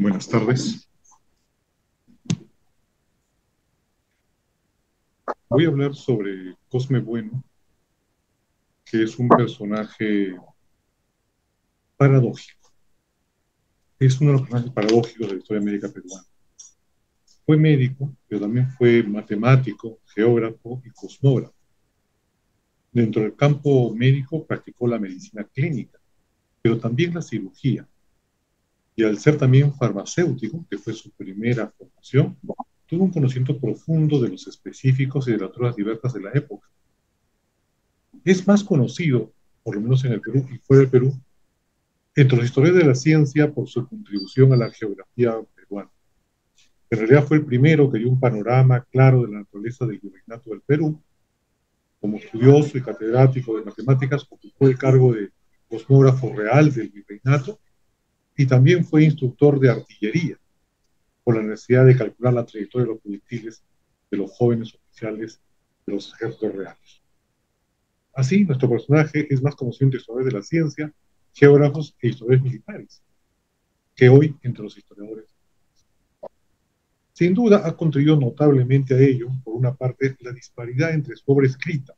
Buenas tardes. Voy a hablar sobre Cosme Bueno, que es un personaje paradójico. Es uno de los personajes paradójicos de la historia médica peruana. Fue médico, pero también fue matemático, geógrafo y cosmógrafo. Dentro del campo médico practicó la medicina clínica, pero también la cirugía. Y al ser también farmacéutico, que fue su primera formación, tuvo un conocimiento profundo de los específicos y de las drogas diversas de la época. Es más conocido, por lo menos en el Perú y fuera del Perú, entre los historiadores de la ciencia por su contribución a la geografía peruana. En realidad fue el primero que dio un panorama claro de la naturaleza del virreinato del Perú. Como estudioso y catedrático de matemáticas, ocupó el cargo de cosmógrafo real del virreinato y también fue instructor de artillería por la necesidad de calcular la trayectoria de los proyectiles de los jóvenes oficiales de los ejércitos reales. Así, nuestro personaje es más conocido entre historiadores de la ciencia, geógrafos e historiadores militares, que hoy entre los historiadores. Sin duda ha contribuido notablemente a ello, por una parte, la disparidad entre su obra escrita,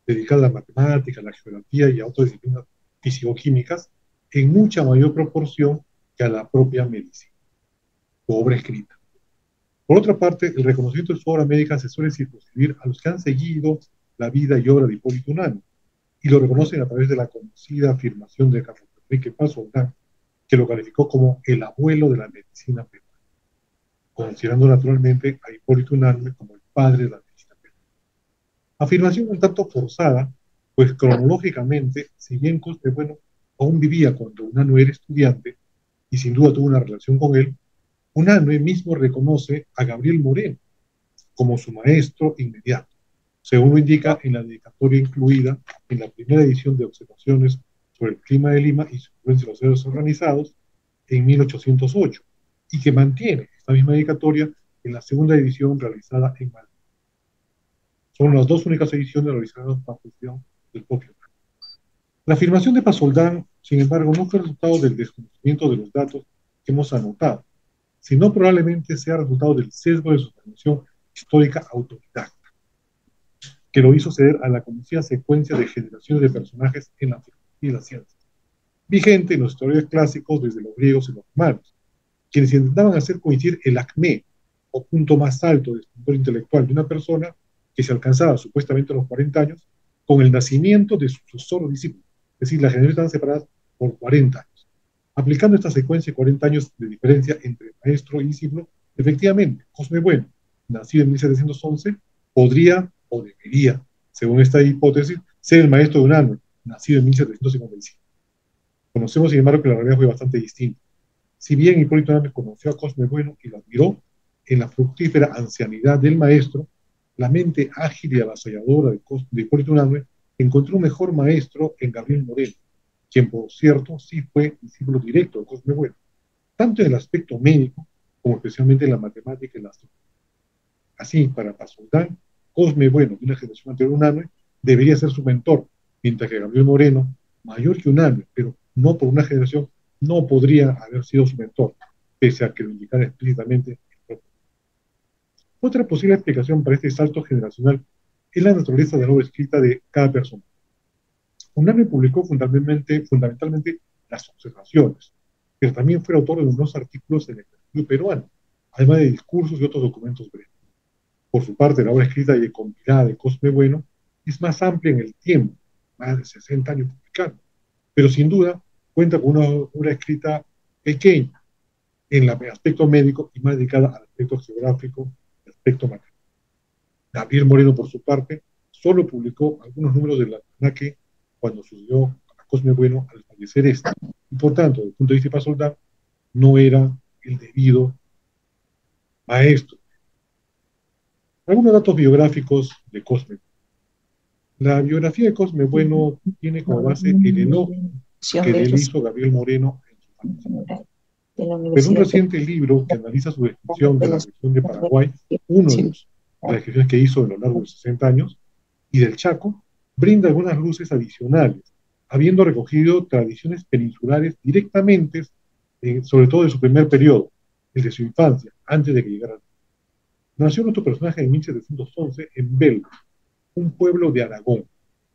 dedicada a la matemática, a la geografía y a otras disciplinas físico-químicas, en mucha mayor proporción que a la propia medicina, su obra escrita. Por otra parte, el reconocimiento de su obra médica se suele circunscribir a los que han seguido la vida y obra de Hipólito Unanue, y lo reconocen a través de la conocida afirmación de Carlos Enrique Paz Soldán, que lo calificó como el abuelo de la medicina peruana, considerando naturalmente a Hipólito Unanue como el padre de la medicina peruana. Afirmación un tanto forzada, pues cronológicamente, si bien Cosme Bueno aún vivía cuando Unanue era estudiante, y sin duda tuvo una relación con él, Unanue mismo reconoce a Gabriel Moreno como su maestro inmediato, según lo indica en la dedicatoria incluida en la primera edición de Observaciones sobre el clima de Lima y su influencia en los seres organizados en 1808, y que mantiene esta misma dedicatoria en la segunda edición realizada en Madrid. Son las dos únicas ediciones realizadas bajo gestión del propio. La afirmación de Pasoldán, sin embargo, no fue resultado del desconocimiento de los datos que hemos anotado, sino probablemente sea resultado del sesgo de su formación histórica autodidacta, que lo hizo ceder a la conocida secuencia de generaciones de personajes en la filosofía y la ciencia, vigente en los historiadores clásicos desde los griegos y los romanos, quienes intentaban hacer coincidir el acmé, o punto más alto del esplendor intelectual de una persona que se alcanzaba supuestamente a los 40 años, con el nacimiento de su sucesor discípulo. Es decir, las generaciones estaban separadas por 40 años. Aplicando esta secuencia de 40 años de diferencia entre maestro y discípulo, efectivamente, Cosme Bueno, nacido en 1711, podría o debería, según esta hipótesis, ser el maestro de Unanue, nacido en 1755. Conocemos, sin embargo, que la realidad fue bastante distinta. Si bien Hipólito Unanue conoció a Cosme Bueno y lo admiró, en la fructífera ancianidad del maestro, la mente ágil y avasalladora de Hipólito Unanue encontró un mejor maestro en Gabriel Moreno, quien, por cierto, sí fue discípulo directo de Cosme Bueno, tanto en el aspecto médico como especialmente en la matemática y la astronomía. Así, para Pasoldán, Cosme Bueno, de una generación anterior a Unanue, debería ser su mentor, mientras que Gabriel Moreno, mayor que Unanue, pero no por una generación, no podría haber sido su mentor, pese a que lo indicara explícitamente. Otra posible explicación para este salto generacional es la naturaleza de la obra escrita de cada persona. Unanue publicó fundamentalmente las observaciones, pero también fue autor de numerosos artículos en el Perú peruano, además de discursos y otros documentos breves. Por su parte, la obra escrita y compilada de Cosme Bueno es más amplia en el tiempo, más de 60 años publicando, pero sin duda cuenta con una obra escrita pequeña en el aspecto médico y más dedicada al aspecto geográfico y aspecto matemático. Gabriel Moreno, por su parte, solo publicó algunos números del almanaque cuando sucedió a Cosme Bueno al fallecer este, y por tanto, desde el punto de vista de Pasoldán, no era el debido maestro. Algunos datos biográficos de Cosme. La biografía de Cosme Bueno tiene como base el elogio que le hizo Gabriel Moreno en su fallecimiento. Pero un reciente libro que analiza su descripción de la región de Paraguay, uno de las descripciones que hizo a lo largo de 60 años, y del Chaco, brinda algunas luces adicionales, habiendo recogido tradiciones peninsulares directamente sobre todo de su primer periodo, el de su infancia, antes de que llegara. Nació nuestro personaje en 1711 en Belver, un pueblo de Aragón,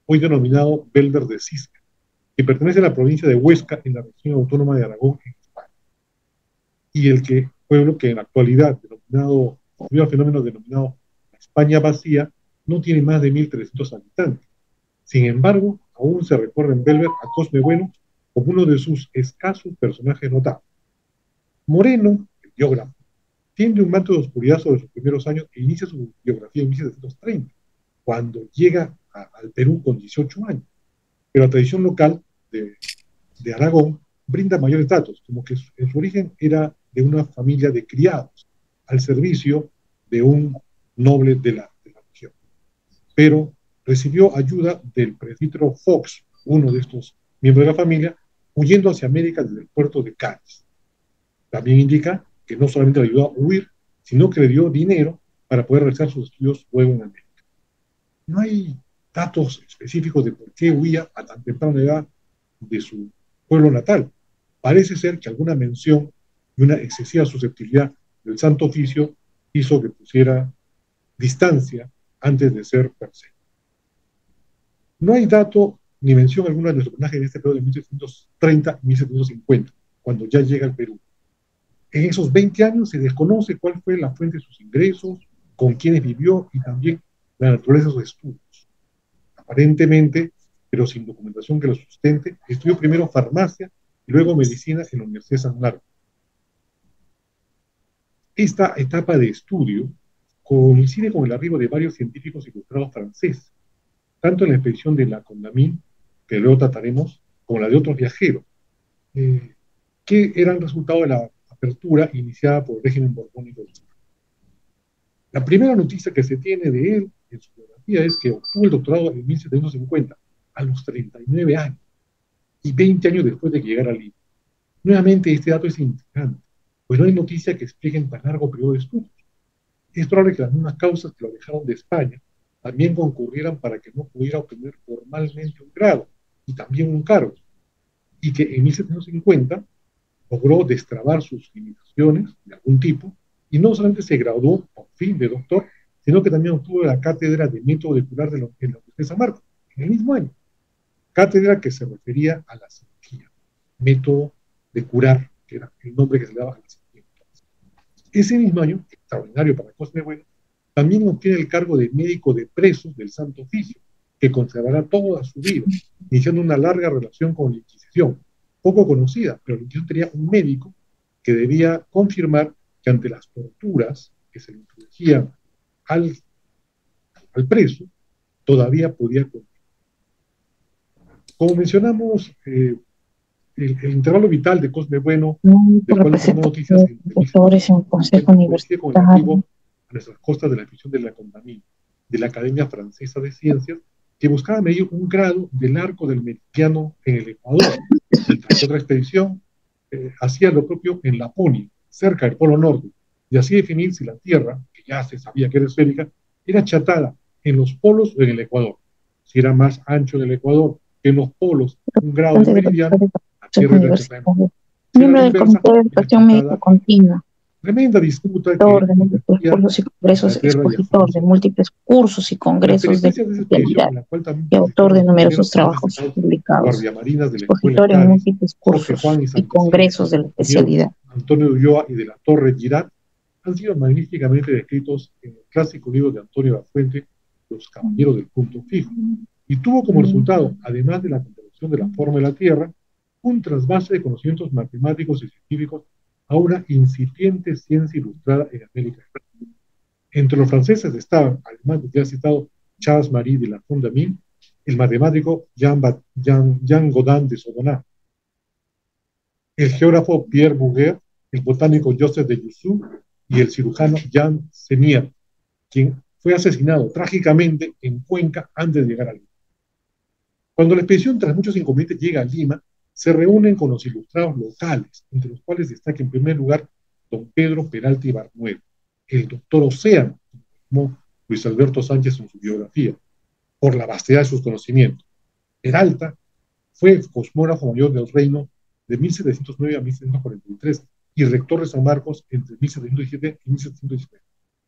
hoy denominado Belver de Cisca, que pertenece a la provincia de Huesca, en la región autónoma de Aragón, en España. Y pueblo que en la actualidad, debido al fenómeno denominado España vacía, no tiene más de 1.300 habitantes. Sin embargo, aún se recuerda en Belver a Cosme Bueno como uno de sus escasos personajes notables. Moreno, el biógrafo, tiende un manto de oscuridad sobre sus primeros años e inicia su biografía en 1730, cuando llega al Perú con 18 años. Pero la tradición local de Aragón brinda mayores datos, como que en su origen era de una familia de criados al servicio de un noble de la región. Pero recibió ayuda del presbítero Fox, uno de estos miembros de la familia, huyendo hacia América desde el puerto de Cádiz. También indica que no solamente le ayudó a huir, sino que le dio dinero para poder realizar sus estudios luego en América. No hay datos específicos de por qué huía a tan temprana edad de su pueblo natal. Parece ser que alguna mención y una excesiva susceptibilidad del Santo Oficio hizo que pusiera distancia antes de ser perseguido. No hay dato ni mención alguna de nuestro personaje en este periodo de 1730 y 1750, cuando ya llega al Perú. En esos 20 años se desconoce cuál fue la fuente de sus ingresos, con quiénes vivió y también la naturaleza de sus estudios. Aparentemente, pero sin documentación que lo sustente, estudió primero farmacia y luego medicina en la Universidad de San Marcos. Esta etapa de estudio coincide con el arribo de varios científicos ilustrados franceses, tanto en la expedición de la Condamine, que luego trataremos, como la de otros viajeros, que eran resultado de la apertura iniciada por el régimen borbónico. La primera noticia que se tiene de él en su biografía es que obtuvo el doctorado en 1750, a los 39 años, y 20 años después de que llegara a Lima. Nuevamente, este dato es intrigante, pues no hay noticia que expliquen tan largo periodo de estudios. Es probable que las mismas causas que lo alejaron de España también concurrieran para que no pudiera obtener formalmente un grado y también un cargo, y que en 1750 logró destrabar sus limitaciones de algún tipo y no solamente se graduó por fin de doctor, sino que también obtuvo la cátedra de método de curar en la Universidad de San Marcos, en el mismo año. Cátedra que se refería a la cirugía, método de curar, que era el nombre que se le daba a la cirugía. Ese mismo año, extraordinario para Cosme Bueno, también obtiene el cargo de médico de presos del Santo Oficio, que conservará toda su vida, iniciando una larga relación con la Inquisición, poco conocida, pero la Inquisición tenía un médico que debía confirmar que ante las torturas que se le infligían al preso, todavía podía continuar. Como mencionamos, el intervalo vital de Cosme Bueno, del cual tenemos noticias en Consejo Universitario, con el arribo a nuestras costas de la expedición de la Condamine, de la Academia Francesa de Ciencias, que buscaba medir un grado del arco del meridiano en el Ecuador, mientras que otra expedición hacía lo propio en Laponia, cerca del Polo Norte, y así definir si la Tierra, que ya se sabía que era esférica, era achatada en los polos o en el Ecuador. Si era más ancho en el Ecuador que en los polos, un grado del meridiano, la Tierra era achatada. Miembro del Comité de Educación Médica Continua. Tremenda disputa. Expositor de múltiples cursos y congresos, expositor de múltiples cursos y congresos de especialidad y autor de numerosos trabajos publicados. Expositor en múltiples cursos y congresos de la especialidad. Antonio Ulloa y de la Torre Girard han sido magníficamente descritos en el clásico libro de Antonio Lafuente, Los Caballeros del Punto Fijo, y tuvo como resultado, además de la comprensión de la forma de la Tierra, un trasvase de conocimientos matemáticos y científicos a una incipiente ciencia ilustrada en América. Entre los franceses estaban, además de ya citado Charles-Marie de la Condamine, el matemático Jean Godin de Sodoná, el geógrafo Pierre Bouguer, el botánico Joseph de Jussieu y el cirujano Jean Senier, quien fue asesinado trágicamente en Cuenca antes de llegar a Lima. Cuando la expedición, tras muchos inconvenientes, llega a Lima, se reúnen con los ilustrados locales, entre los cuales destaca en primer lugar don Pedro Peralta y Barnuevo, el doctor Océano, como Luis Alberto Sánchez en su biografía, por la vastedad de sus conocimientos. Peralta fue cosmógrafo mayor del reino de 1709 a 1743 y rector de San Marcos entre 1717 y 1719,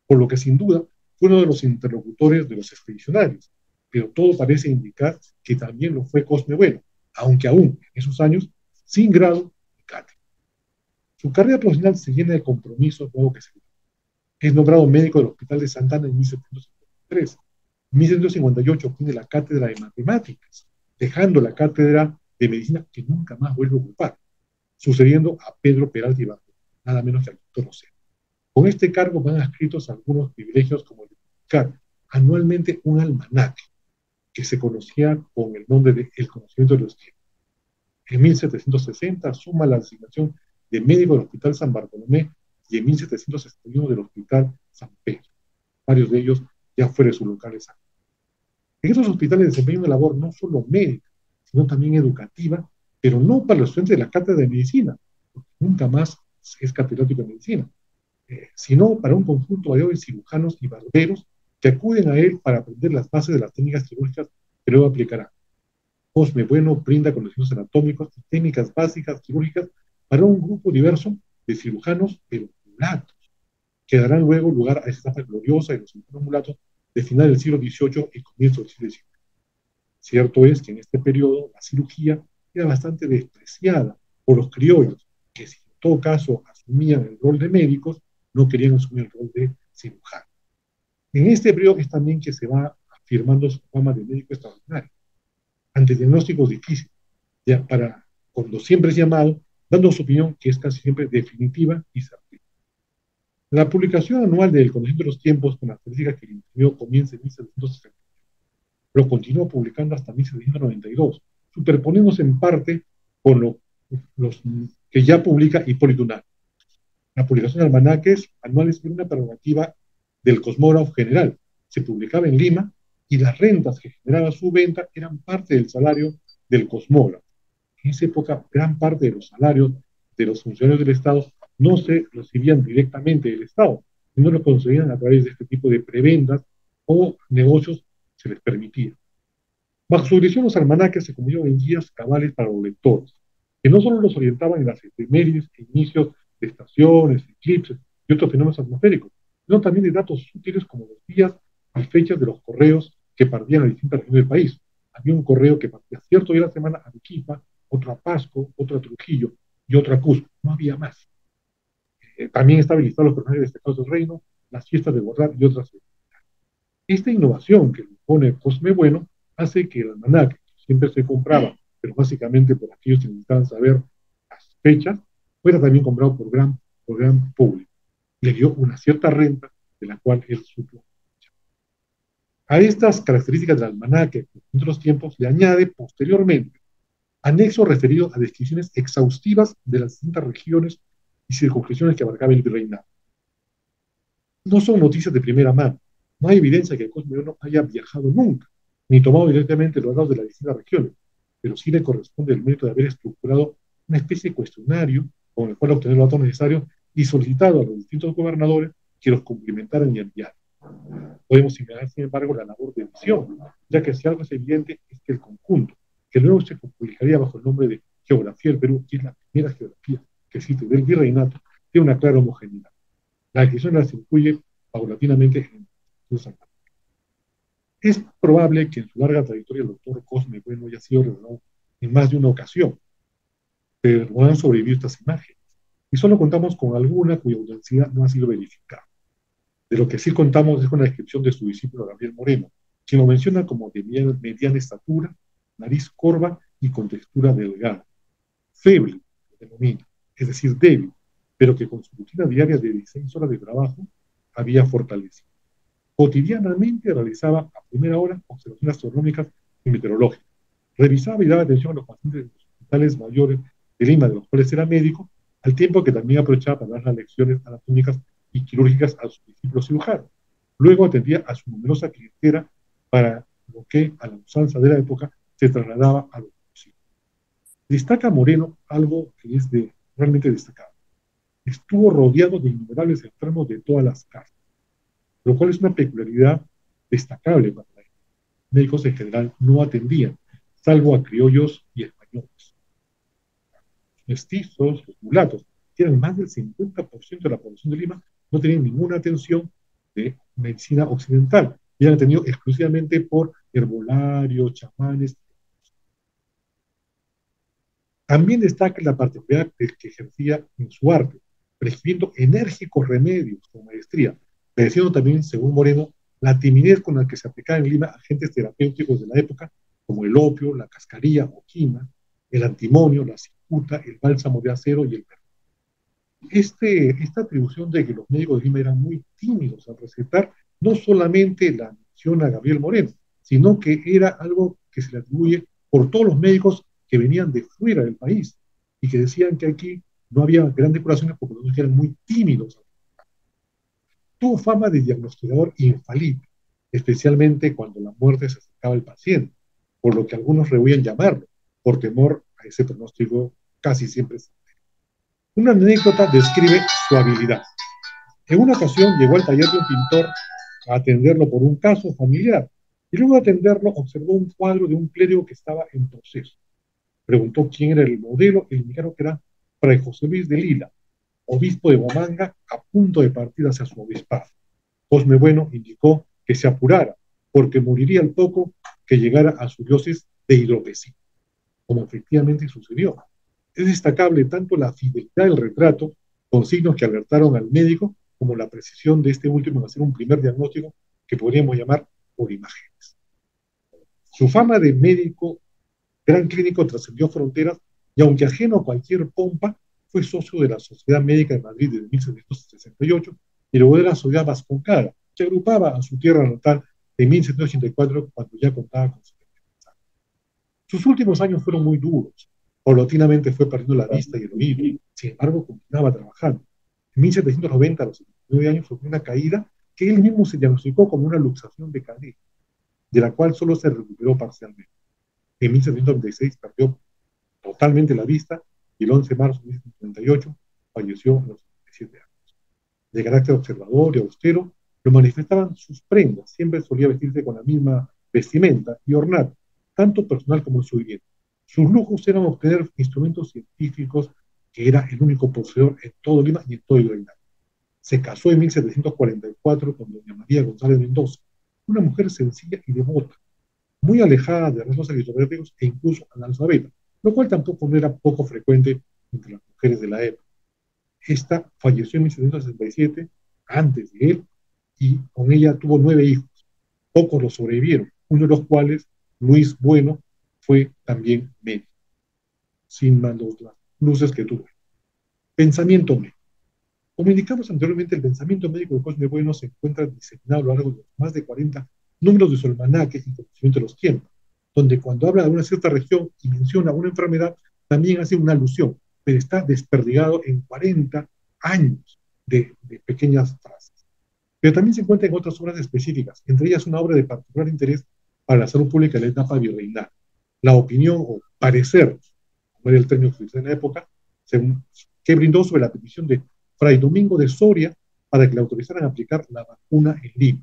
por lo que sin duda fue uno de los interlocutores de los expedicionarios, pero todo parece indicar que también lo fue Cosme Bueno, aunque aún en esos años sin grado de cátedra. Su carrera profesional se llena de compromisos nuevos que se dio. Es nombrado médico del Hospital de Santa Ana en 1753. En 1758 obtiene la cátedra de matemáticas, dejando la cátedra de medicina que nunca más vuelve a ocupar, sucediendo a Pedro Peralta Ibarra, nada menos que al doctor Rosero. Con este cargo van adscritos algunos privilegios como el de publicar anualmente un almanaque que se conocía con el nombre de El Conocimiento de los Tiempos. En 1760 suma la designación de médico del Hospital San Bartolomé y en 1761 del Hospital San Pedro, varios de ellos ya fuera de sus locales. En esos hospitales desempeña una labor no solo médica, sino también educativa, pero no para los estudiantes de la cátedra de medicina, porque nunca más es catedrático de medicina, sino para un conjunto variado de cirujanos y barberos que acuden a él para aprender las bases de las técnicas quirúrgicas que luego aplicará. Cosme Bueno brinda conocimientos anatómicos y técnicas básicas quirúrgicas para un grupo diverso de cirujanos, pero mulatos, que darán luego lugar a esta etapa gloriosa de los cirujanos mulatos de final del siglo XVIII y comienzo del siglo XIX. Cierto es que en este periodo la cirugía era bastante despreciada por los criollos, que si en todo caso asumían el rol de médicos, no querían asumir el rol de cirujano. En este periodo es también que se va afirmando su fama de médico extraordinario, ante diagnósticos difíciles, ya para cuando siempre es llamado, dando su opinión que es casi siempre definitiva y certera. La publicación anual del Conocimiento de los Tiempos, con las características que el imprimió, comienza en 1760. Lo continúa publicando hasta 1792, superponiéndose en parte con los que ya publica Hipólito Unanue. La publicación de almanaques anuales era una prerrogativa del cosmógrafo general. Se publicaba en Lima y las rentas que generaba su venta eran parte del salario del cosmógrafo. En esa época, gran parte de los salarios de los funcionarios del Estado no se recibían directamente del Estado, sino lo conseguían a través de este tipo de prebendas o negocios se les permitía. Bajo su dirección, los almanaques se convirtieron en guías cabales para los lectores, que no solo los orientaban en las efemérides e inicios de estaciones, eclipses y otros fenómenos atmosféricos, sino también de datos útiles como los días y fechas de los correos que partían a distintas regiones del país. Había un correo que partía cierto día de la semana a Arequipa, otro a Pasco, otro a Trujillo y otro a Cusco. No había más. También estaban listados los personajes destacados del reino, las fiestas de Borrar y otras. Esta innovación que pone Cosme Bueno hace que el almanaque, que siempre se compraba, pero básicamente por aquellos que necesitaban saber las fechas, fuera también comprado por gran público. Le dio una cierta renta de la cual él supo. A estas características del almanaque, en otros tiempos, le añade posteriormente anexo referido a descripciones exhaustivas de las distintas regiones y circunscripciones que abarcaba el virreinato. No son noticias de primera mano. No hay evidencia que Cosme Bueno haya viajado nunca, ni tomado directamente los datos de las distintas regiones, pero sí le corresponde el mérito de haber estructurado una especie de cuestionario con el cual obtener los datos necesarios y solicitado a los distintos gobernadores que los cumplimentaran y enviaran. Podemos señalar, sin embargo, la labor de edición, ya que si algo es evidente es que el conjunto, que luego se publicaría bajo el nombre de Geografía del Perú, que es la primera geografía que existe del virreinato, tiene una clara homogeneidad. La edición la incluye paulatinamente en el San Marcos. Es probable que en su larga trayectoria el doctor Cosme Bueno haya sido revelado en más de una ocasión, pero no han sobrevivido estas imágenes, y solo contamos con alguna cuya autenticidad no ha sido verificada. De lo que sí contamos es con la descripción de su discípulo Gabriel Moreno, quien lo menciona como de mediana estatura, nariz corva y con textura delgada. Feble, lo denomina, es decir, débil, pero que con su rutina diaria de 16 horas de trabajo había fortalecido. Cotidianamente realizaba a primera hora observaciones astronómicas y meteorológicas. Revisaba y daba atención a los pacientes de los hospitales mayores de Lima, de los cuales era médico, al tiempo que también aprovechaba para dar las lecciones anatómicas y quirúrgicas a sus discípulos cirujanos. Luego atendía a su numerosa clientela para lo que a la usanza de la época se trasladaba a los bolsillos. Destaca Moreno algo que es realmente destacado. Estuvo rodeado de innumerables enfermos de todas las casas, lo cual es una peculiaridad destacable para él. Médicos en general no atendían, salvo a criollos y españoles. mestizos, los mulatos, que eran más del 50% de la población de Lima, no tenían ninguna atención de medicina occidental, y eran atendidos exclusivamente por herbolarios, chamanes. También destaca la particularidad que ejercía en su arte, prescribiendo enérgicos remedios con maestría, padeciendo también, según Moreno, la timidez con la que se aplicaba en Lima agentes terapéuticos de la época, como el opio, la cascarilla o quina, el antimonio, la cicuta, el bálsamo de acero y el perro. Esta atribución de que los médicos de Lima eran muy tímidos al recetar, no solamente la menciona Gabriel Moreno, sino que era algo que se le atribuye por todos los médicos que venían de fuera del país y que decían que aquí no había grandes curaciones porque los médicos eran muy tímidos. Tuvo fama de diagnosticador infalible, especialmente cuando la muerte se acercaba al paciente, por lo que algunos rehuían llamarlo, por temor a ese pronóstico casi siempre. Una anécdota describe su habilidad. En una ocasión llegó al taller de un pintor a atenderlo por un caso familiar y luego de atenderlo observó un cuadro de un clérigo que estaba en proceso. Preguntó quién era el modelo y le indicaron que era Fray José Luis de Lila, obispo de Huamanga, a punto de partir hacia su obispado. Cosme Bueno indicó que se apurara porque moriría al poco que llegara a su diócesis de hidropesía, como efectivamente sucedió. Es destacable tanto la fidelidad del retrato, con signos que alertaron al médico, como la precisión de este último en hacer un primer diagnóstico que podríamos llamar por imágenes. Su fama de médico, gran clínico, trascendió fronteras y aunque ajeno a cualquier pompa, fue socio de la Sociedad Médica de Madrid desde 1768 y luego de la Sociedad Vasconcada, que agrupaba a su tierra natal en 1784 cuando ya contaba con 70 años. Sus últimos años fueron muy duros. Paulatinamente fue perdiendo la vista y el oído. Sin embargo, continuaba trabajando. En 1790, a los 79 años, sufrió una caída que él mismo se diagnosticó como una luxación de cadera, de la cual solo se recuperó parcialmente. En 1796 perdió totalmente la vista y el 11 de marzo de 1938 falleció a los 77 años. De carácter observador y austero, lo manifestaban sus prendas. Siempre solía vestirse con la misma vestimenta y ornato, tanto personal como en su vivienda. Sus lujos eran obtener instrumentos científicos, que era el único poseedor en todo Lima y en todo el reinado. Se casó en 1744 con doña María González Mendoza, una mujer sencilla y devota, muy alejada de rasgos aristocráticos e incluso analfabeta, lo cual tampoco no era poco frecuente entre las mujeres de la época. Esta falleció en 1767, antes de él, y con ella tuvo 9 hijos. Pocos lo sobrevivieron, uno de los cuales, Luis Bueno, fue también médico, sin más las luces que tuvo. Pensamiento médico. Como indicamos anteriormente, el pensamiento médico de Cosme Bueno se encuentra diseminado a lo largo de más de 40 números de su almanaque y conocimiento de los tiempos, donde cuando habla de una cierta región y menciona una enfermedad, también hace una alusión, pero está desperdigado en 40 años de pequeñas frases. Pero también se encuentra en otras obras específicas, entre ellas una obra de particular interés para la salud pública de la etapa virreinal. La opinión o parecer, como era el término que se usaba en la época, que brindó sobre la petición de Fray Domingo de Soria para que le autorizaran a aplicar la vacuna en Lima.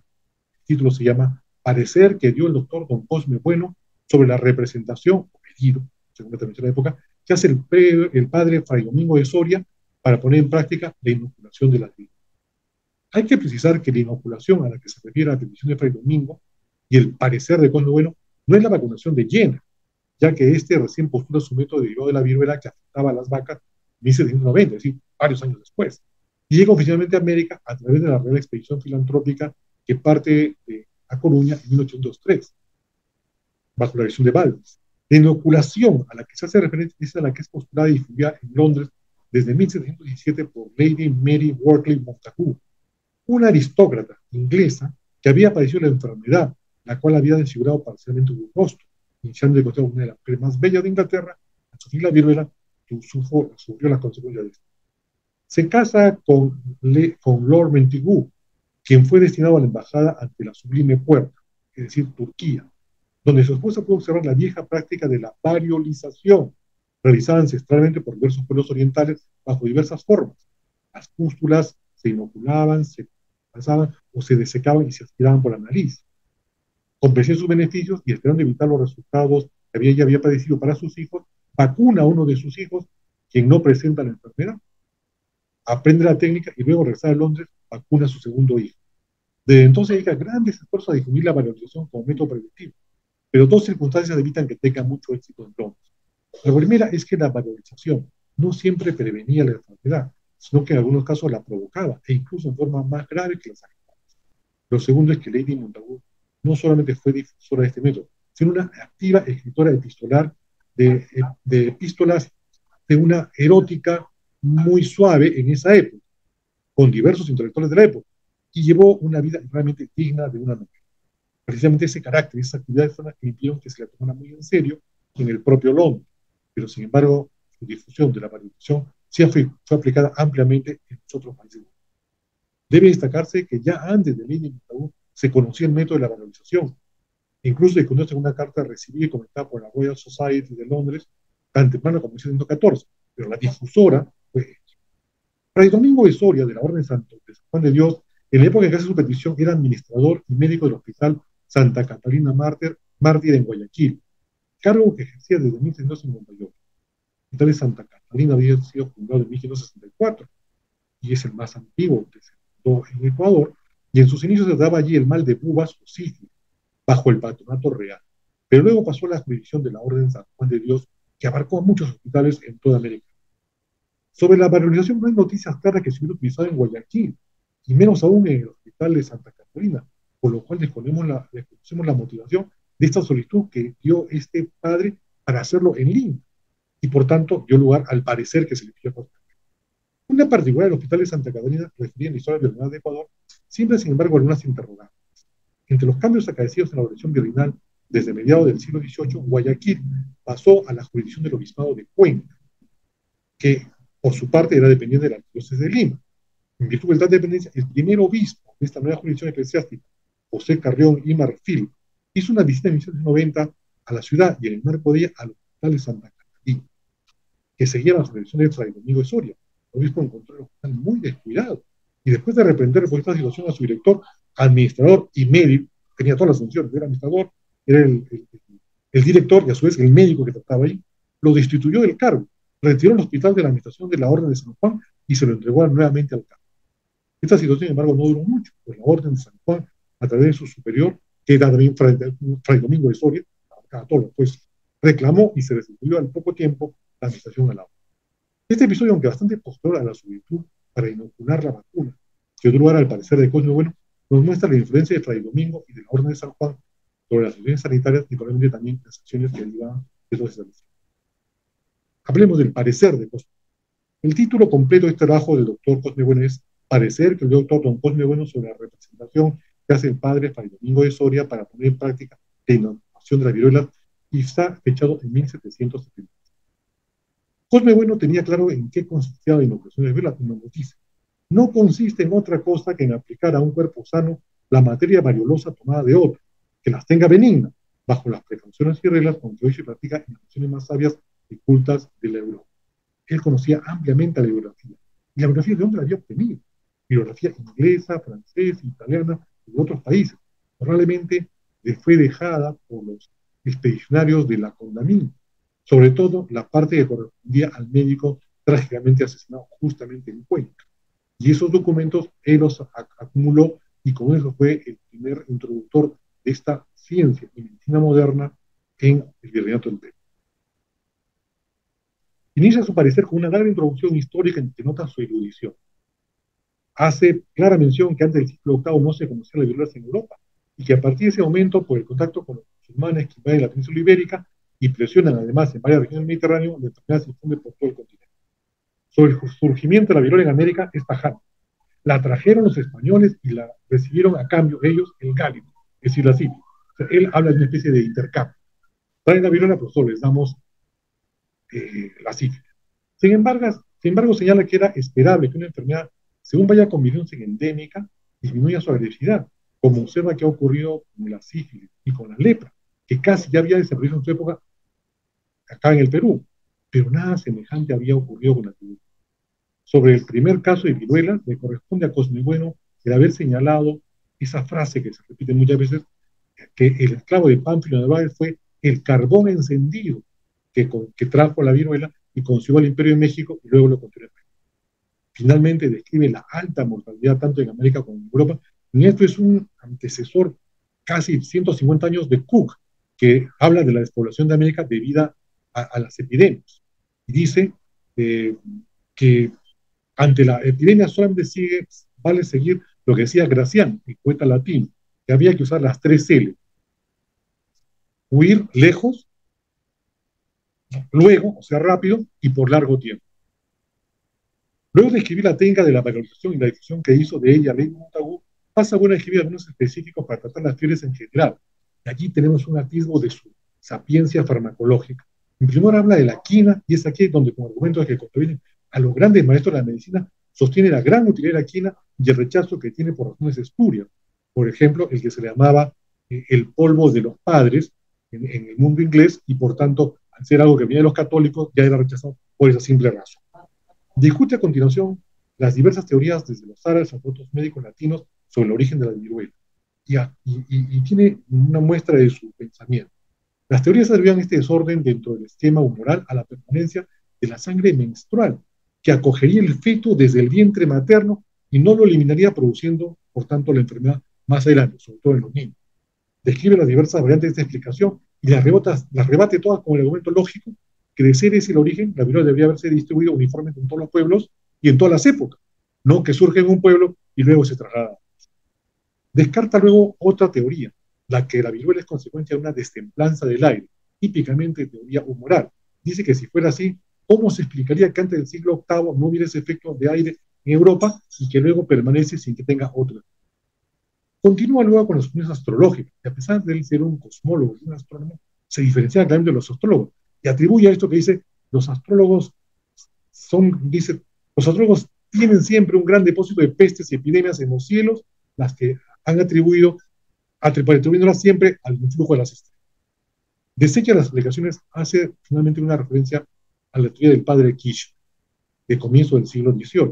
El título se llama Parecer que dio el doctor don Cosme Bueno sobre la representación, o pedido, según la tradición de la época, que hace el padre Fray Domingo de Soria para poner en práctica la inoculación de las vidas. Hay que precisar que la inoculación a la que se refiere a la petición de Fray Domingo y el parecer de Cosme Bueno no es la vacunación de llena, ya que este recién postula su método derivado de la viruela que afectaba a las vacas en 1790, es decir, varios años después. Y llega oficialmente a América a través de la Real Expedición Filantrópica que parte de A Coruña en 1803, bajo la dirección de Balmes. La inoculación a la que se hace referencia es a la que es postulada y difundida en Londres desde 1717 por Lady Mary Wortley Montagu, una aristócrata inglesa que había padecido la enfermedad, la cual había desfigurado parcialmente su rostro, iniciando de una de las mujeres más bellas de Inglaterra, al sufrir la viruela, sufrió las consecuencias de esto. Se casa con Lord Montagu, quien fue destinado a la embajada ante la Sublime Puerta, es decir, Turquía, donde su esposa pudo observar la vieja práctica de la variolización, realizada ancestralmente por diversos pueblos orientales bajo diversas formas. Las pústulas se inoculaban, se pasaban o se desecaban y se aspiraban por la nariz. Compensó sus beneficios y esperando evitar los resultados que ella había padecido para sus hijos, vacuna a uno de sus hijos quien no presenta la enfermedad, aprende la técnica y luego regresa a Londres, vacuna a su segundo hijo. Desde entonces dedica grandes esfuerzos a difundir la valorización como método preventivo, pero dos circunstancias evitan que tenga mucho éxito en Londres. La primera es que la valorización no siempre prevenía la enfermedad, sino que en algunos casos la provocaba, e incluso en forma más grave que las actuales. Lo segundo es que Lady Montagu no solamente fue difusora de este método, sino una activa escritora epistolar de epístolas de una erótica muy suave en esa época, con diversos intelectuales de la época, y llevó una vida realmente digna de una mujer. Precisamente ese carácter, esas actividades fueron las que impidieron que se la tomara muy en serio en el propio Londres, pero sin embargo, su difusión de la valorización sí fue aplicada ampliamente en los otros países. Debe destacarse que ya antes de Lady Montagu se conocía el método de la valorización. Incluso se conoce una carta recibida y comentada por la Royal Society de Londres, tan temprano como en 1914, pero la difusora fue ella. Fray Domingo de Soria, de la Orden de San Juan de Dios, en la época en que hace su petición, era administrador y médico del Hospital Santa Catalina Mártir en Guayaquil, cargo que ejercía desde 1758. El Hospital de Santa Catalina había sido fundado en 1564 y es el más antiguo que se fundó en Ecuador, y en sus inicios se daba allí el mal de bubas o sífilis, bajo el patronato real. Pero luego pasó a la jurisdicción de la Orden de San Juan de Dios, que abarcó a muchos hospitales en toda América. Sobre la valorización no hay noticias claras que se hubiera utilizado en Guayaquil, y menos aún en el Hospital de Santa Catalina, por lo cual desconocemos la motivación de esta solicitud que dio este padre para hacerlo en Lima, y por tanto dio lugar al parecer que se le pidió a una particular del Hospital de Santa Catalina, referida en la historia virreinal de Ecuador, siempre, sin embargo, algunas interrogantes. Entre los cambios acaecidos en la organización virreinal desde mediados del siglo XVIII, Guayaquil pasó a la jurisdicción del obispado de Cuenca, que por su parte era dependiente de la diócesis de Lima. En virtud de tal dependencia, el primer obispo de esta nueva jurisdicción eclesiástica, José Carrión y Marfil, hizo una visita en 1990 a la ciudad y en el marco de ella al Hospital de Santa Catalina, que seguía la supervisión de Fray Domingo de Soria. El obispo encontró el hospital muy descuidado y después de reprender por esta situación a su director, administrador y médico, tenía todas las funciones, era administrador, era el director y a su vez el médico que trataba ahí, lo destituyó del cargo, retiró el hospital de la administración de la Orden de San Juan y se lo entregó nuevamente al cargo. Esta situación, sin embargo, no duró mucho, pues la Orden de San Juan, a través de su superior, que era también Fray Domingo de Soria, pues reclamó y se restituyó al poco tiempo la administración a la Orden. Este episodio, aunque bastante posterior a la solicitud para inocular la vacuna, que dio lugar al parecer de Cosme Bueno, nos muestra la influencia de Fray Domingo y de la Orden de San Juan sobre las acciones sanitarias y probablemente también las acciones que derivaban de esos establecimientos. Hablemos del parecer de Cosme. El título completo de este trabajo del doctor Cosme Bueno es Parecer que el doctor don Cosme Bueno sobre la representación que hace el padre Fray Domingo de Soria para poner en práctica la inoculación de la viruela, y está fechado en 1770. Cosme Bueno tenía claro en qué consistía la inoculación de la viruela, como nos dice. No consiste en otra cosa que en aplicar a un cuerpo sano la materia variolosa tomada de otro, que las tenga benignas, bajo las precauciones y reglas con que hoy se practica en las naciones más sabias y cultas de la Europa. Él conocía ampliamente la bibliografía. ¿Y la bibliografía de dónde la había obtenido? Bibliografía inglesa, francesa, italiana y de otros países. Probablemente le fue dejada por los expedicionarios de la Condamine, sobre todo la parte que correspondía al médico trágicamente asesinado justamente en Cuenca. Y esos documentos él los acumuló y con eso fue el primer introductor de esta ciencia y medicina moderna en el virreinato del Perú. Inicia su parecer con una larga introducción histórica en que nota su erudición. Hace clara mención que antes del siglo VIII no se conocía la viruela en Europa y que a partir de ese momento, por el contacto con los musulmanes que invaden la península ibérica y presionan además en varias regiones del Mediterráneo, la enfermedad se difunde por todo el continente. Sobre el surgimiento de la viruela en América es tajante. La trajeron los españoles y la recibieron a cambio ellos en Gálico, es decir, así. O sea, él habla de una especie de intercambio. Traen la viruela, pero solo les damos la sífilis. Sin embargo, señala que era esperable que una enfermedad, según vaya convirtiéndose en endémica, disminuya su agresividad, como observa que ha ocurrido con la sífilis y con la lepra, que casi ya había desaparecido en su época acá en el Perú, pero nada semejante había ocurrido con la viruela. Sobre el primer caso de viruela, le corresponde a Cosme Bueno el haber señalado esa frase que se repite muchas veces, que el esclavo de Pánfilo de Narváez fue el carbón encendido que trajo la viruela y consiguió el Imperio de México y luego lo continuó en Perú. Finalmente describe la alta mortalidad tanto en América como en Europa, y esto es un antecesor casi 150 años de Cook, que habla de la despoblación de América debido a las epidemias. Y dice que ante la epidemia solamente vale seguir lo que decía Gracián, el poeta latino, que había que usar las 3 L. Huir lejos, luego, o sea, rápido, y por largo tiempo. Luego de escribir la técnica de la valorización y la difusión que hizo de ella Leigh Montagu, pasa a escribir algunos específicos para tratar las fiebres en general. Y aquí tenemos un atisbo de su sapiencia farmacológica. En primer lugar habla de la quina, y es aquí donde, como argumento de que contraviene a los grandes maestros de la medicina, sostiene la gran utilidad de la quina y el rechazo que tiene por razones espurias. Por ejemplo, el que se le llamaba el polvo de los padres en el mundo inglés, y por tanto, al ser algo que venía de los católicos, ya era rechazado por esa simple razón. Discute a continuación las diversas teorías desde los árabes a otros médicos latinos sobre el origen de la viruela, y tiene una muestra de su pensamiento. Las teorías atribuían este desorden dentro del esquema humoral a la permanencia de la sangre menstrual, que acogería el feto desde el vientre materno y no lo eliminaría, produciendo, por tanto, la enfermedad más adelante, sobre todo en los niños. Describe las diversas variantes de esta explicación y las rebate todas con el argumento lógico que de ser ese el origen, la viruela debería haberse distribuido uniformemente en todos los pueblos y en todas las épocas, no que surge en un pueblo y luego se traslada. Descarta luego otra teoría, la que la viruela es consecuencia de una destemplanza del aire, típicamente teoría humoral. Dice que si fuera así, ¿cómo se explicaría que antes del siglo VIII no hubiera ese efecto de aire en Europa y que luego permanece sin que tenga otro? Continúa luego con los estudios astrológicos, y a pesar de él ser un cosmólogo y un astrónomo, se diferencia claramente de los astrólogos, y atribuye a esto que dice, los astrólogos tienen siempre un gran depósito de pestes y epidemias en los cielos, las que han atribuyéndolas siempre al influjo de las estrellas. Desecha las explicaciones, hace finalmente una referencia a la teoría del padre Kish, de comienzo del siglo XVIII,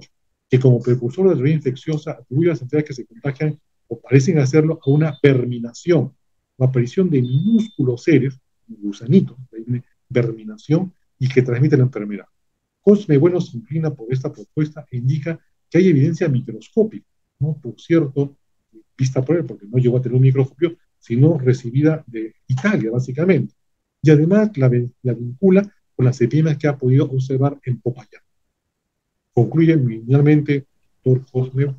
que como precursor de la teoría infecciosa atribuye a las enfermedades que se contagian o parecen hacerlo a una perminación, o aparición de minúsculos seres, gusanitos, verminación, y que transmiten la enfermedad. Cosme Bueno se inclina por esta propuesta e indica que hay evidencia microscópica, ¿no? Por cierto, vista por él, porque no llegó a tener un microscopio, sino recibida de Italia, básicamente. Y además la vincula con las epidemias que ha podido observar en Popayán. Concluye finalmente Dr.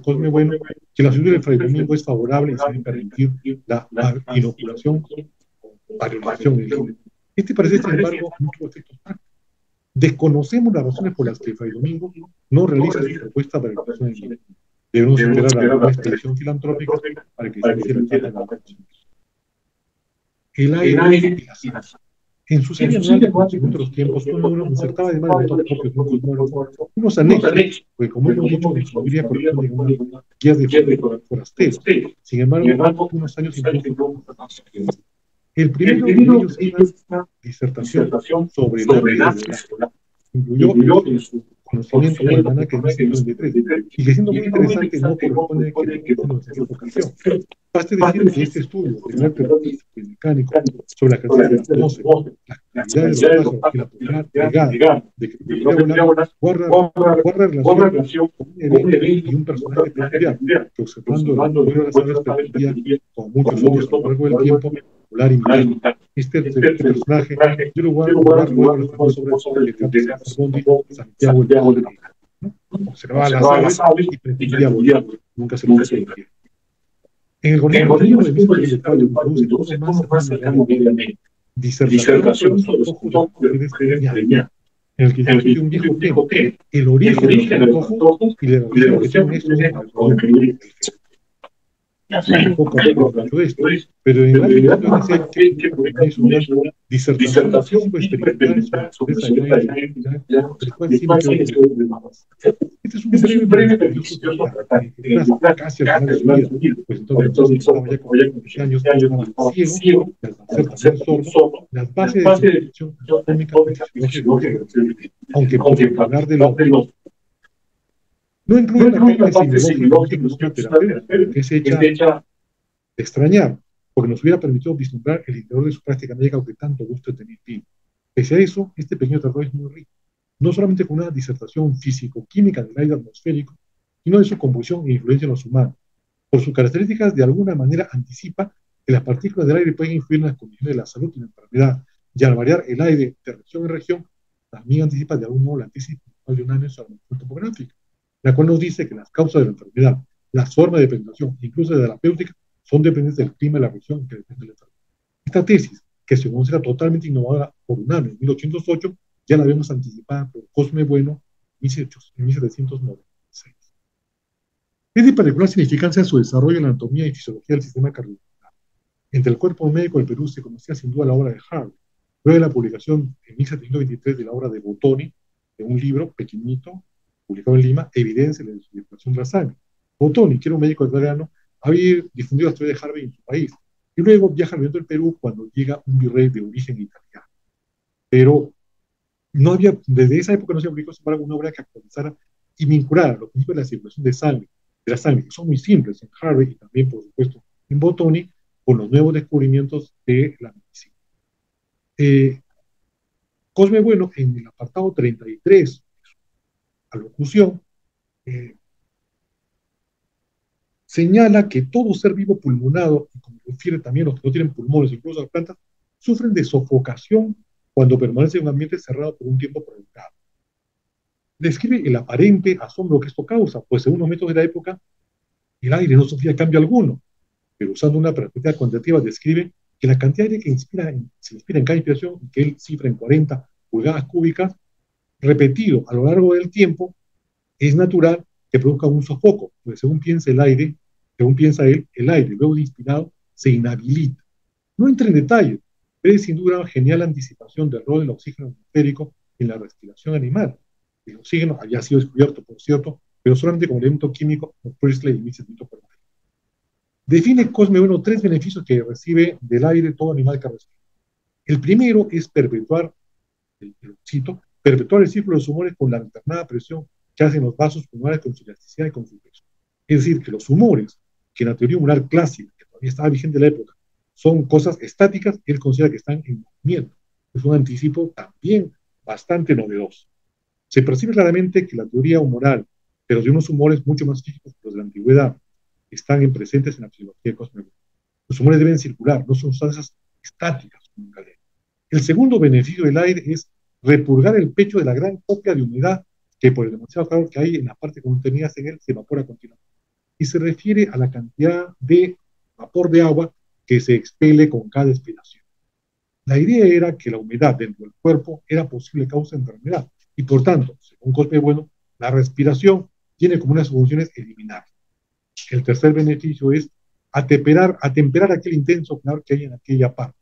Cosme Bueno que la ciudad de Fray Domingo es favorable y se debe permitir la inoculación o variolación. Este parece, sin embargo, no tuvo efectos prácticos. Desconocemos las razones por las que Fray Domingo no realiza su propuesta para la variolación en vida. Debemos esperar a la expedición filantrópica para que se inicie la vacunación. El aire y la sangre. En su serie anual de conocimiento de los tiempos, uno insertaba además de los propios cosmólogos unos anexos, porque como hemos dicho, en su mayoría corresponden a unas guías de forasteros. Sin embargo, unos años incluso. El primero de ellos es una disertación sobre el arte de la incluyó en su conocimiento del almanaque de 1933, y que siendo muy interesante no corresponde que no se ocasión. Baste decir que este estudio del arte artístico y mecánico sobre la cantidad de la atmósfera, la calidad de los pájaros y la posibilidad pegada de que podría volar guarda relación con un evento y un personaje peculiar que, observando el vuelo de las aves, permitía, como muchos otros a lo largo del tiempo, volar y mirar. Este personaje dio lugar luego a los famosos obras de Santiago el observaba las aves y pretendía volar, nunca se lo permitía. En el gobierno de 1904 introduce todo más cercano mediamente. Disertación sobre los ojos de en el que discute un viejo tema, el origen de los ojos y la relación que tienen estos con el peligro. Un poco mucho esto, pero en el ámbito de que es una disertación experimental sobre esa idea, del cual siempre este es un breve beneficioso casi al final de su vida, pues entonces estaba ya con 20 años, estaba ciego, y al ser también sordo, las bases de descripción anatómica, aunque por hablar de los no incluye la parte psicológica que es hecha de extrañar, porque nos hubiera permitido vislumbrar el interior de su práctica médica que tanto gusto tenía. Pese a eso, este pequeño tratado es muy rico, no solamente con una disertación físico-química del aire atmosférico, sino de su composición e influencia en los humanos. Por sus características, de alguna manera anticipa que las partículas del aire pueden influir en las condiciones de la salud y la enfermedad, y al variar el aire de región en región, también anticipa de algún modo la tesis de un año sobre la topográfica, la cual nos dice que las causas de la enfermedad, las formas de presentación, incluso de la terapéutica, son dependientes del clima de la región que depende de la enfermedad. Esta tesis, que se considera totalmente innovadora por un año en 1808, ya la habíamos anticipada por Cosme Bueno en 1796. Es de particular significancia su desarrollo en la anatomía y fisiología del sistema cardiovascular. Entre el cuerpo médico del Perú se conocía sin duda la obra de Harvey, luego de la publicación en 1723 de la obra de Bottoni, de un libro pequeñito, publicado en Lima, Evidencia de la circulación de la sangre. Bottoni, que era un médico italiano, había difundido la historia de Harvey en su país, y luego viaja al viento del Perú cuando llega un virrey de origen italiano. Pero no había, desde esa época no se publicó, sin embargo, una obra que actualizara y vinculara los principios de la circulación de la sangre, que son muy simples en Harvey y también, por supuesto, en Bottoni, con los nuevos descubrimientos de la medicina. Cosme Bueno, en el apartado 33, alocución, señala que todo ser vivo pulmonado, y como refiere también los que no tienen pulmones, incluso las plantas, sufren de sofocación cuando permanecen en un ambiente cerrado por un tiempo prolongado. Describe el aparente asombro que esto causa, pues según los métodos de la época, el aire no sufría cambio alguno, pero usando una perspectiva cuantitativa describe que la cantidad de aire que se inspira en cada inspiración, que él cifra en 40 pulgadas cúbicas, repetido a lo largo del tiempo, es natural que produzca un sofoco, pues según piensa él, el aire luego de inspirado se inhabilita. No entra en detalle, pero es sin duda una genial anticipación del rol del oxígeno atmosférico en la respiración animal. El oxígeno había sido descubierto, por cierto, pero solamente como elemento químico por Priestley y 1740. Define Cosme Bueno 3 beneficios que recibe del aire todo animal que respira. El primero es perpetuar el círculo de los humores con la alternada presión que hacen los vasos pulmonares con su elasticidad y con su peso. Es decir, que los humores, que en la teoría humoral clásica, que todavía estaba vigente en la época, son cosas estáticas, él considera que están en movimiento. Es un anticipo también bastante novedoso. Se percibe claramente que la teoría humoral, pero de unos humores mucho más físicos que los de la antigüedad, están presentes en la fisiología de Cosme Bueno. Los humores deben circular, no son sustancias estáticas como en Galeno. El segundo beneficio del aire es repurgar el pecho de la gran copia de humedad que por el demasiado calor que hay en la parte contenida en él se evapora continuamente. Y se refiere a la cantidad de vapor de agua que se expele con cada expiración. La idea era que la humedad dentro del cuerpo era posible causa de enfermedad y por tanto, según Cosme Bueno, la respiración tiene como una de sus funciones eliminar. El tercer beneficio es atemperar aquel intenso calor que hay en aquella parte.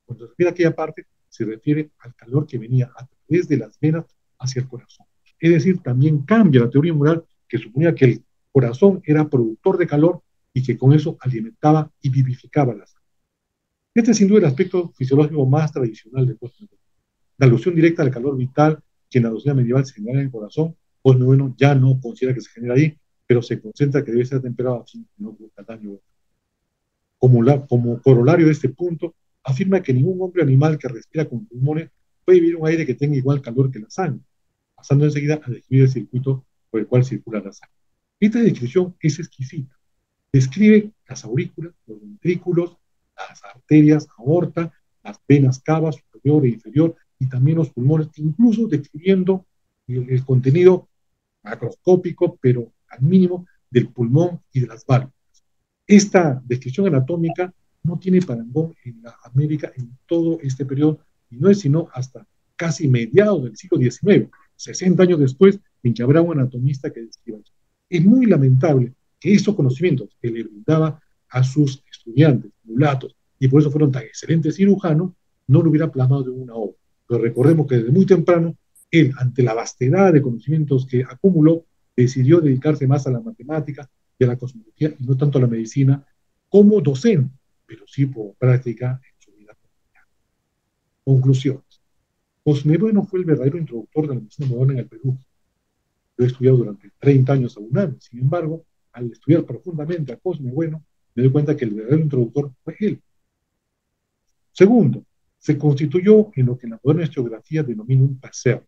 Cuando se refiere a aquella parte, se refiere al calor que venía a través de las venas hacia el corazón. Es decir, también cambia la teoría moral que suponía que el corazón era productor de calor y que con eso alimentaba y vivificaba la sangre. Este es sin duda el aspecto fisiológico más tradicional de Cosme Bueno. La alusión directa al calor vital que en la doctrina medieval se genera en el corazón, Cosme Bueno ya no considera que se genera ahí, pero se concentra que debe ser temperado así, no produzca daño. Como corolario de este punto, afirma que ningún hombre animal que respira con pulmones puede vivir un aire que tenga igual calor que la sangre, pasando enseguida a describir el circuito por el cual circula la sangre. Esta descripción es exquisita. Describe las aurículas, los ventrículos, las arterias, aorta, las venas cava superior e inferior, y también los pulmones, incluso describiendo el contenido macroscópico, pero al mínimo, del pulmón y de las válvulas. Esta descripción anatómica no tiene parangón en la América en todo este periodo, y no es sino hasta casi mediados del siglo XIX, 60 años después, en que habrá un anatomista que describa eso. Es muy lamentable que estos conocimientos que le brindaba a sus estudiantes, mulatos, y por eso fueron tan excelentes cirujanos, no lo hubiera plasmado en una obra. Pero recordemos que desde muy temprano, él, ante la vastedad de conocimientos que acumuló, decidió dedicarse más a la matemática y a la cosmología y no tanto a la medicina como docente, pero sí por práctica en su vida cotidiana. Conclusiones. Cosme Bueno fue el verdadero introductor de la medicina moderna en el Perú. Lo he estudiado durante 30 años a UNAM. Sin embargo, al estudiar profundamente a Cosme Bueno, me doy cuenta que el verdadero introductor fue él. Segundo, se constituyó en lo que en la moderna historiografía denomina un paseo.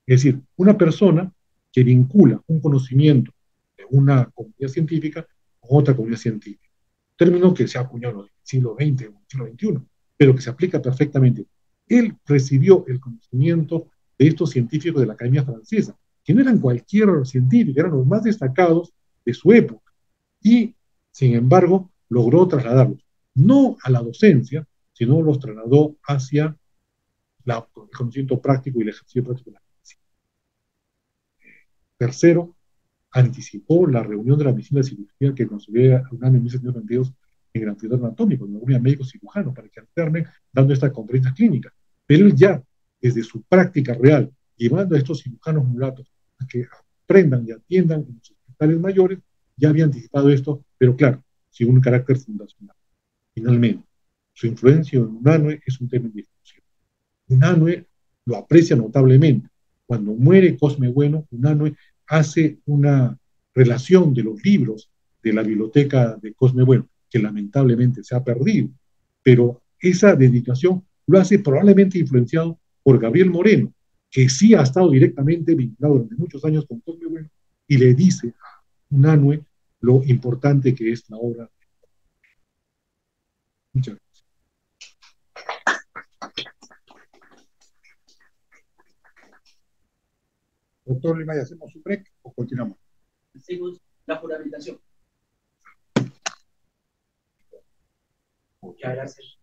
Es decir, una persona que vincula un conocimiento de una comunidad científica con otra comunidad científica. Término que se ha acuñado en el siglo XX o en el siglo XXI, pero que se aplica perfectamente. Él recibió el conocimiento de estos científicos de la Academia Francesa, que no eran cualquier científico, eran los más destacados de su época. Y, sin embargo, logró trasladarlos, no a la docencia, sino los trasladó hacia el conocimiento práctico y el ejercicio práctico de la medicina. Tercero, anticipó la reunión de la medicina de cirugía que construyó UNAM en 1992 en el Anfiteatro Anatómico, donde había médicos cirujanos para que alternen dando estas conferencias clínicas. Pero él ya, desde su práctica real, llevando a estos cirujanos mulatos a que aprendan y atiendan en los hospitales mayores, ya había anticipado esto, pero claro, sin un carácter fundacional. Finalmente, su influencia en UNANUE es un tema de discusión. UNANUE lo aprecia notablemente. Cuando muere Cosme Bueno, UNANUE hace una relación de los libros de la biblioteca de Cosme Bueno, que lamentablemente se ha perdido, pero esa dedicación lo hace probablemente influenciado por Gabriel Moreno, que sí ha estado directamente vinculado durante muchos años con Cosme Bueno y le dice a UNANUE lo importante que es la obra. Muchas gracias. Doctor Lima, ¿y hacemos un break o continuamos? Hacemos la juramentación. Muchas gracias.